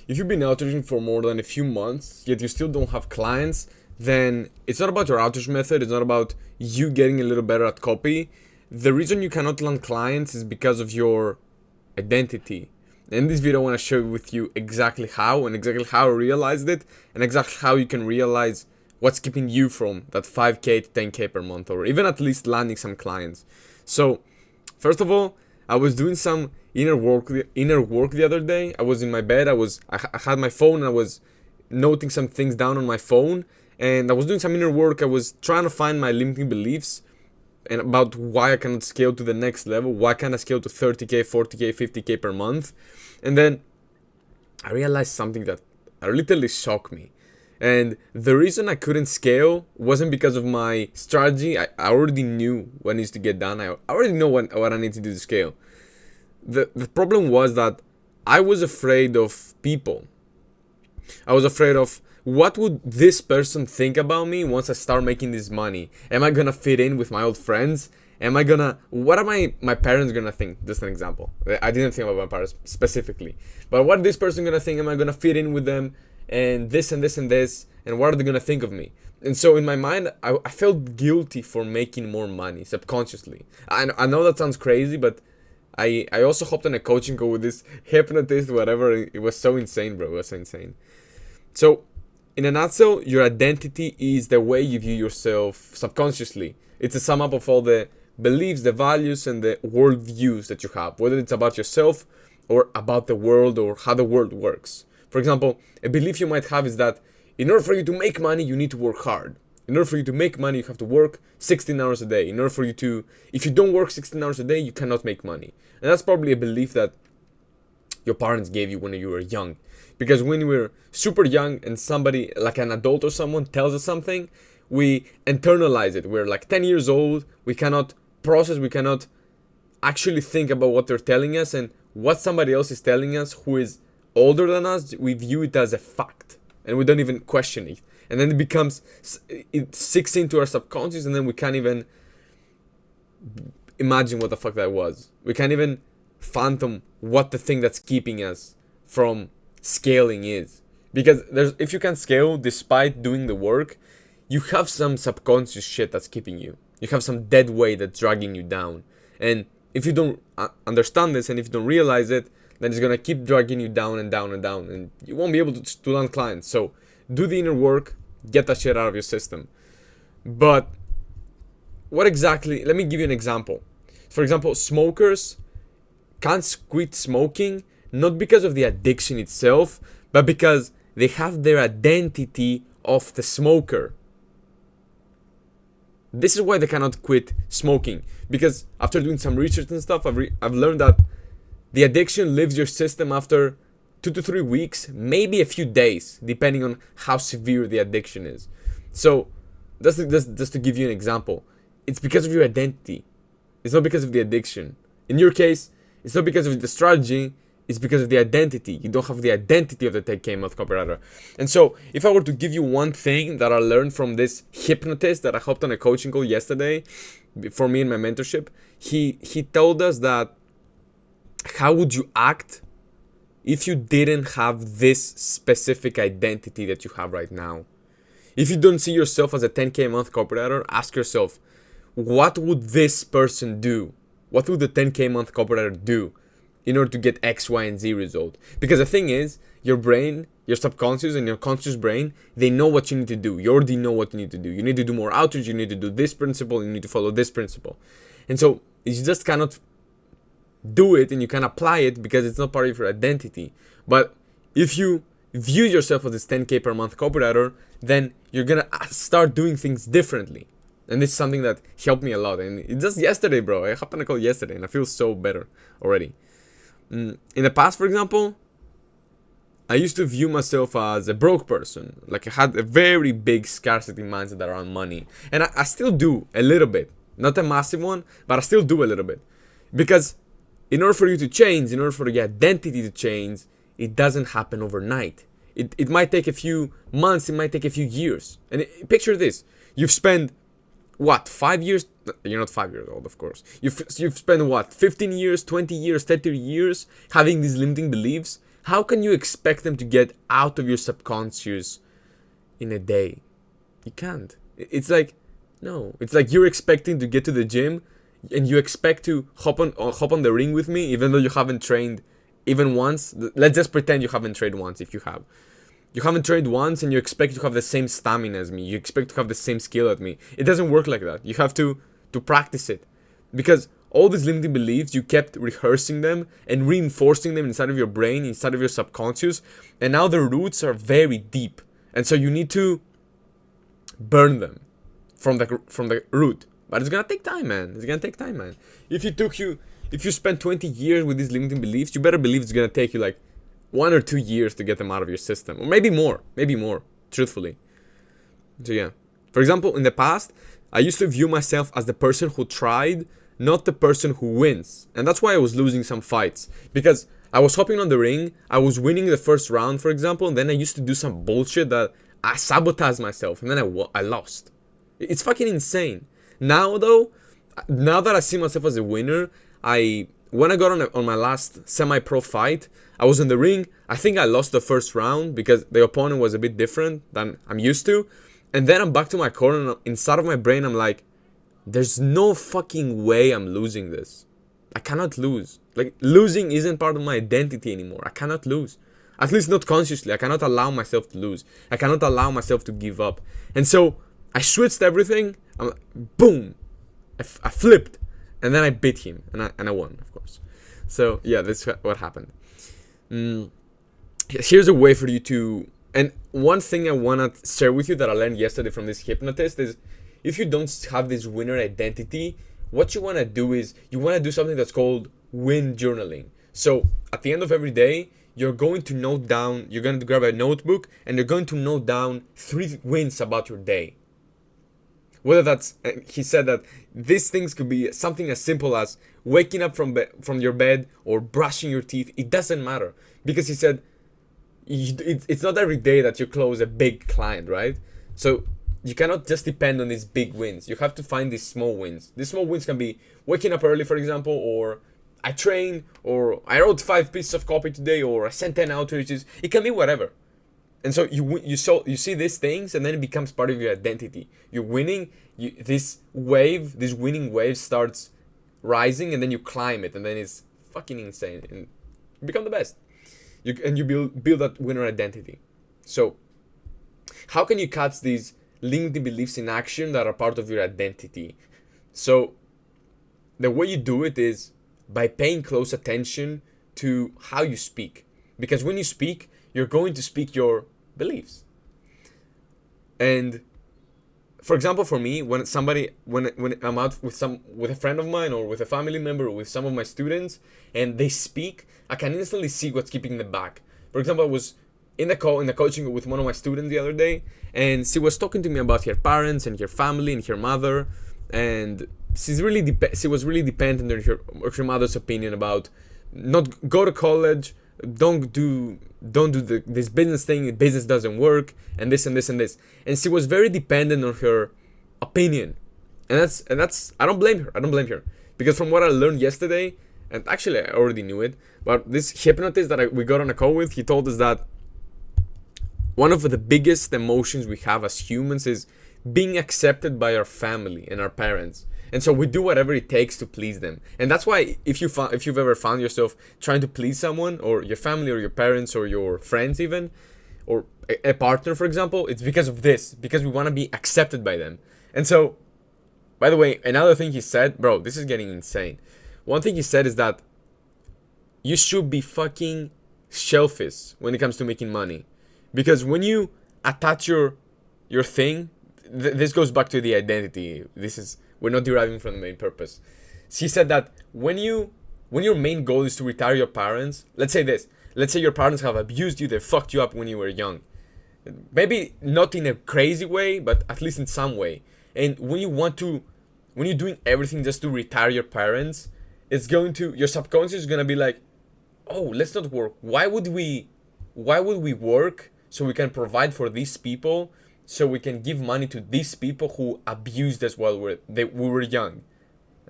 if you've been outreaching for more than a few months, yet you still don't have clients, then it's not about your outreach method. It's not about you getting a little better at copy. The reason you cannot land clients is because of your identity. In this video, I want to share with you exactly how I realized it, and exactly how you can realize what's keeping you from that 5K to 10K per month, or even at least landing some clients. So, first of all, I was doing some inner work the other day. I was in my bed. I had my phone, and I was noting some things down on my phone, and I was doing some inner work. I was trying to find my limiting beliefs and about why I cannot scale to the next level, why can't I scale to 30K, 40K, 50K per month. And then I realized something that literally shocked me. And the reason I couldn't scale wasn't because of my strategy. I already knew what needs to get done. I already know what I need to do to scale. The problem was that I was afraid of people. I was afraid of, what would this person think about me once I start making this money? Am I gonna fit in with my old friends? What are my parents gonna think? Just an example. I didn't think about my parents specifically. But what is this person gonna think? Am I gonna fit in with them? And this and this and this, and what are they gonna think of me? And so in my mind, I felt guilty for making more money subconsciously. I know that sounds crazy, but I also hopped on a coaching call with this hypnotist, whatever. It was so insane, bro. It was so insane. So, in a nutshell, your identity is the way you view yourself subconsciously. It's a sum up of all the beliefs, the values, and the world views that you have, whether it's about yourself or about the world or how the world works. For example, a belief you might have is that in order for you to make money, you need to work hard. In order for you to make money, you have to work 16 hours a day. In order for you to, if you don't work 16 hours a day, you cannot make money. And that's probably a belief that your parents gave you when you were young. Because when we're super young and somebody, like an adult or someone, tells us something, we internalize it. We're like 10 years old, we cannot process, we cannot actually think about what they're telling us, and what somebody else is telling us who is older than us, we view it as a fact, and we don't even question it. And then it sinks into our subconscious, and then we can't even imagine what the fuck that was. We can't even fathom what the thing that's keeping us from scaling is. Because if you can scale despite doing the work, you have some subconscious shit that's keeping you. You have some dead weight that's dragging you down. And if you don't understand this, and if you don't realize it, then it's gonna keep dragging you down and down and down, and you won't be able to land clients. So do the inner work, get that shit out of your system. But what exactly? Let me give you an example. For example, smokers can't quit smoking not because of the addiction itself, but because they have their identity of the smoker. This is why they cannot quit smoking, because after doing some research and stuff, I've learned that the addiction leaves your system after 2 to 3 weeks, maybe a few days, depending on how severe the addiction is. So, just to give you an example, it's because of your identity. It's not because of the addiction. In your case, it's not because of the strategy, it's because of the identity. You don't have the identity of the 10K month copywriter. And so, if I were to give you one thing that I learned from this hypnotist that I hopped on a coaching call yesterday, for me in my mentorship, he told us that, how would you act if you didn't have this specific identity that you have right now? If you don't see yourself as a 10K month copywriter, ask yourself, what would this person do? What would the 10K month copywriter do in order to get X, Y, and Z result? Because the thing is, your brain, your subconscious and your conscious brain, they know what you need to do. You already know what you need to do. You need to do more outreach, you need to do this principle, you need to follow this principle. And so you just cannot do it, and you can apply it because it's not part of your identity. But if you view yourself as this 10K per month copywriter, then you're gonna start doing things differently. And this is something that helped me a lot. And it's just yesterday, bro. I hopped on a call yesterday and I feel so better already. In the past, for example, I used to view myself as a broke person. Like, I had a very big scarcity mindset around money. And I still do a little bit. Not a massive one, but I still do a little bit. Because in order for you to change, in order for your identity to change, it doesn't happen overnight. It might take a few months, it might take a few years. And picture this. You've spent, what, 5 years? You're not 5 years old, of course. You've spent, what, 15 years, 20 years, 30 years having these limiting beliefs, How can you expect them to get out of your subconscious in a day? You can't. It's like, no. It's like you're expecting to get to the gym and you expect to hop on the ring with me even though you haven't trained even once. Let's just pretend you haven't trained once if you have. You haven't trained once and you expect to have the same stamina as me. You expect to have the same skill as me. It doesn't work like that. You have to practice it. Because all these limiting beliefs, you kept rehearsing them and reinforcing them inside of your brain, inside of your subconscious. And now the roots are very deep. And so you need to burn them from the root. But it's gonna take time, man. It's gonna take time, man. If you spend 20 years with these limiting beliefs, you better believe it's gonna take you like 1 or 2 years to get them out of your system, or maybe more, truthfully. So yeah, for example, in the past, I used to view myself as the person who tried, not the person who wins, and that's why I was losing some fights, because I was hopping on the ring, I was winning the first round, for example, and then I used to do some bullshit that I sabotaged myself, and then I lost. It's fucking insane. Now though, now that I see myself as a winner, when I got on my last semi-pro fight, I was in the ring. I think I lost the first round because the opponent was a bit different than I'm used to. And then I'm back to my corner and inside of my brain I'm like, there's no fucking way I'm losing this. I cannot lose. Like, losing isn't part of my identity anymore. I cannot lose. At least not consciously. I cannot allow myself to lose. I cannot allow myself to give up. And so I switched everything. I'm like, boom. I flipped. And then I beat him. And I won, of course. So yeah, that's what happened. Here's a way for you to... And one thing I want to share with you that I learned yesterday from this hypnotist is, if you don't have this winner identity, what you want to do is you want to do something that's called win journaling. So at the end of every day, you're going to note down, you're going to grab a notebook and you're going to note down 3 wins about your day. Whether that's, he said that these things could be something as simple as waking up from your bed or brushing your teeth. It doesn't matter, because he said it's not every day that you close a big client, right? So you cannot just depend on these big wins. You have to find these small wins. These small wins can be waking up early, for example, or I trained, or I wrote 5 pieces of copy today, or I sent 10 outreaches. It can be whatever. And so you see these things, and then it becomes part of your identity. You're winning. This winning wave starts rising, and then you climb it, and then it's fucking insane, and you become the best. You build that winner identity. So how can you catch these limiting beliefs in action that are part of your identity? So the way you do it is by paying close attention to how you speak, because when you speak, you're going to speak your beliefs. And for example, for me, when I'm out with a friend of mine or with a family member or with some of my students and they speak, I can instantly see what's keeping them back. For example, I was in the coaching with one of my students the other day, and she was talking to me about her parents and her family and her mother, and she was really dependent on her mother's opinion about not go to college, don't do this business thing, business doesn't work, and this and this and this. And she was very dependent on her opinion. And that's I don't blame her. Because from what I learned yesterday, and actually I already knew it, but this hypnotist that we got on a call with, he told us that one of the biggest emotions we have as humans is being accepted by our family and our parents. And so we do whatever it takes to please them. And that's why if you've ever found yourself trying to please someone, or your family or your parents or your friends even, or a partner, for example, it's because of this, because we want to be accepted by them. And so, by the way, another thing he said, bro, this is getting insane. One thing he said is that you should be fucking selfish when it comes to making money. Because when you attach your thing, this goes back to the identity. We're not deriving from the main purpose. She said that when your main goal is to retire your parents, let's say your parents have abused you, they fucked you up when you were young. Maybe not in a crazy way, but at least in some way. And when you're doing everything just to retire your parents, your subconscious is gonna be like, oh, let's not work. Why would we work so we can provide for these people, so we can give money to these people who abused us while we were young?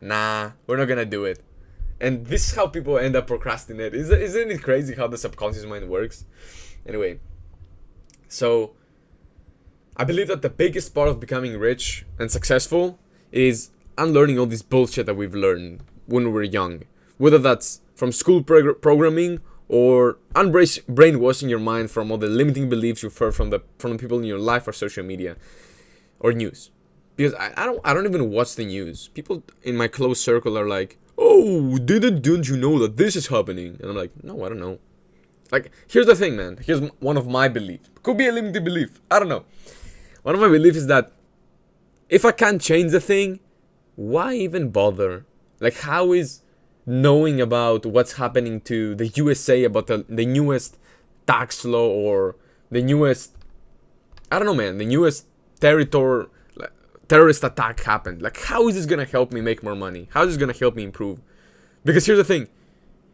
Nah, we're not gonna do it. And this is how people end up procrastinating. Isn't it crazy how the subconscious mind works? Anyway, so I believe that the biggest part of becoming rich and successful is unlearning all this bullshit that we've learned when we were young. Whether that's from school programming or brainwashing your mind from all the limiting beliefs you've heard from the people in your life or social media or news. Because I don't even watch the news. People in my close circle are like, "Oh, don't you know that this is happening?" And I'm like, "No, I don't know." Like, here's the thing, man. Here's one of my beliefs. Could be a limited belief. I don't know. One of my beliefs is that if I can't change the thing, why even bother? Like, how is knowing about what's happening to the USA, about the newest tax law or the newest, I don't know, man, the newest terrorist attack happened. Like, how is this gonna help me make more money? How is this gonna help me improve? Because here's the thing.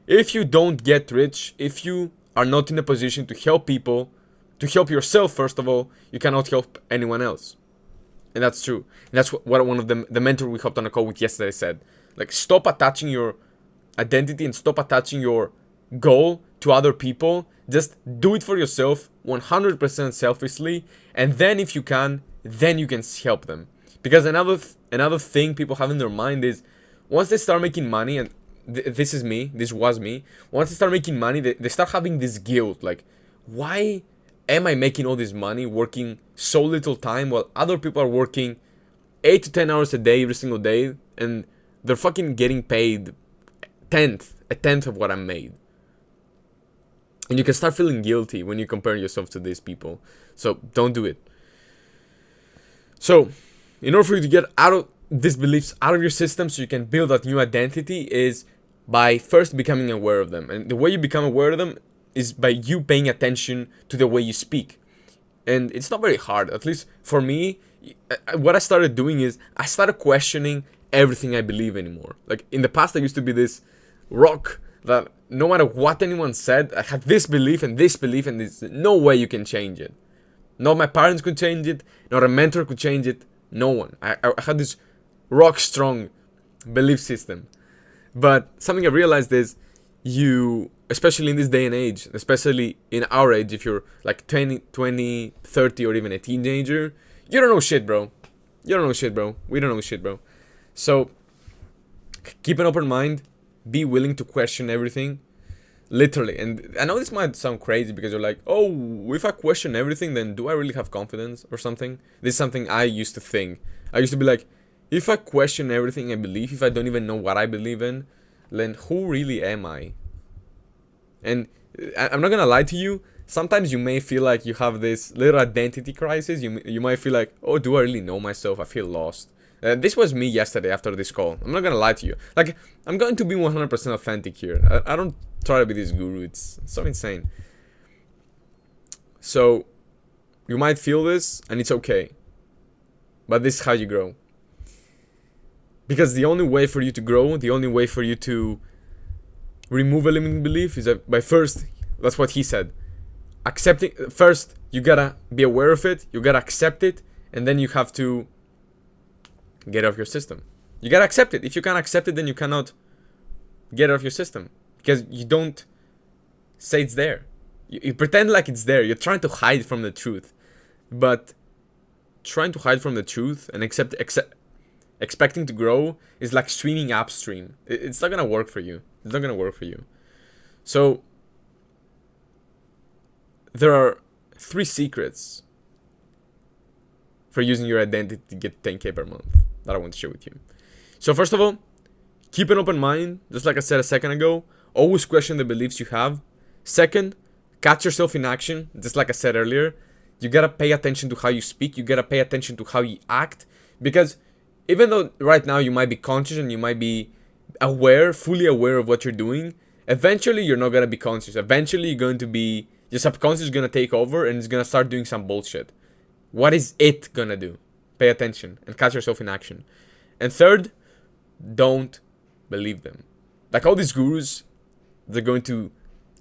If you don't get rich, if you are not in a position to help people, to help yourself, first of all, you cannot help anyone else. And that's true. And that's what one of the mentor we hopped on a call with yesterday said. Like, stop attaching your identity and stop attaching your goal to other people. Just do it for yourself 100% selfishly, and then if you can, then you can help them. Because another thing people have in their mind is, once they start making money, and this was me, once they start making money, they start having this guilt, like, why am I making all this money working so little time while other people are working 8 to 10 hours a day every single day, and they're fucking getting paid a tenth of what I made. And you can start feeling guilty when you compare yourself to these people. So don't do it. So in order for you to get out of these beliefs out of your system so you can build that new identity is by first becoming aware of them. And the way you become aware of them is by you paying attention to the way you speak. And it's not very hard. At least for me, what I started doing is I started questioning everything I believe anymore. Like, in the past, I used to be this rock that no matter what anyone said, I had this belief and there's no way you can change it. Not my parents could change it, not a mentor could change it, no one. I had this rock strong belief system. But something I realized is, you, especially in this day and age, especially in our age, if you're like 20, 30, or even a teenager, you don't know shit, bro. You don't know shit, bro. We don't know shit, bro. So keep an open mind. Be willing to question everything. Literally. And I know this might sound crazy because you're like, oh, if I question everything, then do I really have confidence or something? This is something I used to think. I used to be like, if I question everything I believe, if I don't even know what I believe in, then who really am I? And I'm not gonna lie to you. Sometimes you may feel like you have this little identity crisis. You might feel like, oh, do I really know myself? I feel lost. This was me yesterday after this call. I'm not gonna lie to you. Like, I'm going to be 100% authentic here. I don't try to be this guru. It's so insane. So, you might feel this, and it's okay. But this is how you grow. Because the only way for you to grow, the only way for you to remove a limiting belief is that by first, that's what he said. Accepting, first, you gotta be aware of it, you gotta accept it, and then you have to get it off your system. You gotta accept it. If you can't accept it, then you cannot get it off your system. Because you don't say it's there. You pretend like it's there. You're trying to hide from the truth. But trying to hide from the truth and expecting to grow is like swimming upstream. It's not gonna work for you. It's not gonna work for you. So there are 3 secrets for using your identity to get 10K per month that I want to share with you. So first of all, keep an open mind. Just like I said a second ago, always question the beliefs you have. Second, catch yourself in action. Just like I said earlier, you gotta pay attention to how you speak. You gotta pay attention to how you act. Because even though right now you might be conscious and you might be aware, fully aware of what you're doing, eventually you're not gonna be conscious. Eventually you're going to be, your subconscious is gonna take over and it's gonna start doing some bullshit. What is it gonna do? Pay attention and catch yourself in action. And third, don't believe them. Like all these gurus, they're going to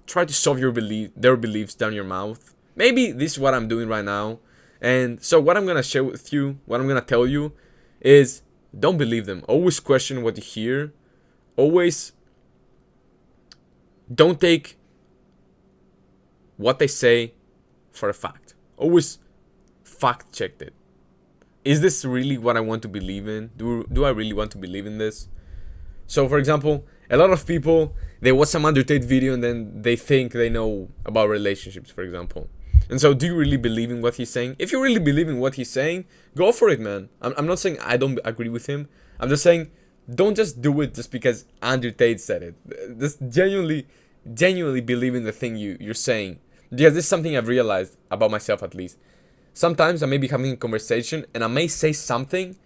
try to shove their beliefs down your mouth. Maybe this is what I'm doing right now. And so what I'm gonna share with you, what I'm gonna tell you is, don't believe them. Always question what you hear. Always don't take what they say for a fact. Always fact check it. Is this really what I want to believe in? Do I really want to believe in this? So for example, a lot of people, they watch some Andrew Tate video and then they think they know about relationships, for example. And so do you really believe in what he's saying? If you really believe in what he's saying, go for it, man. I'm not saying I don't agree with him. I'm just saying, don't just do it just because Andrew Tate said it. Just genuinely believe in the thing you're saying. Because this is something I've realized about myself, at least. Sometimes I may be having a conversation and I may say something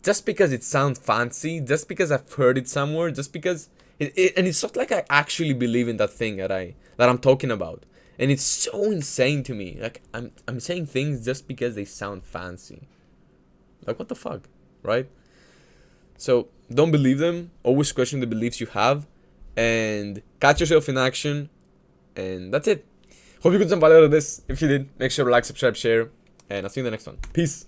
just because it sounds fancy, just because I've heard it somewhere, just because and it's not like I actually believe in that thing that I'm talking about. And it's so insane to me. Like I'm saying things just because they sound fancy. Like, what the fuck, right? So don't believe them. Always question the beliefs you have, and catch yourself in action. And that's it. Hope you got some value out of this. If you did, make sure to like, subscribe, share, and I'll see you in the next one. Peace.